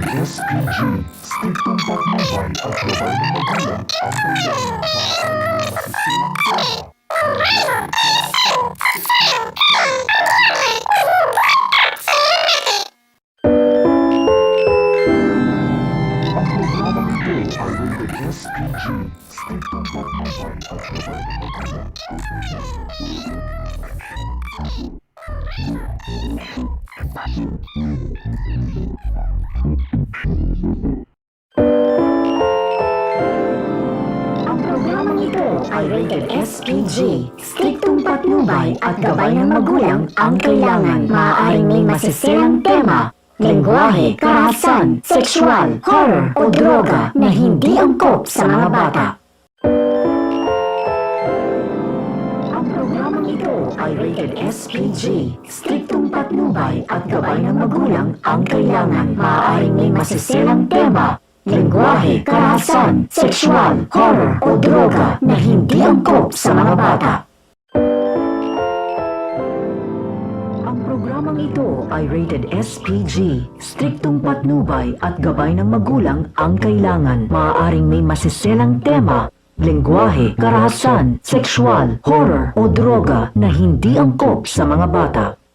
SPG, striktong patnubay at gabay ng magulang ang kailangan maaaring masisilang tema. Ang programang ito ay rated SPG, striktong patnubay at gabay ng magulang ang kailangan. Ang programang ito ay rated SPG. Striktong patnubay at gabay ng magulang ang kailangan. Maaaring may masisirang tema, lengguwahe, karahasan, sexual, horror o droga na hindi angkop sa mga bata. Ang programang ito ay rated SPG. Striktong patnubay at gabay ng magulang ang kailangan. Maaaring may masisirang tema, lengguwahe, karahasan, sexual, horror o droga na hindi angkop sa mga bata. Ang programang ito ay rated SPG. Striktong patnubay at gabay ng magulang ang kailangan. Maaaring may masiselang tema, lengguwahe, karahasan, sexual, horror o droga na hindi angkop sa mga bata.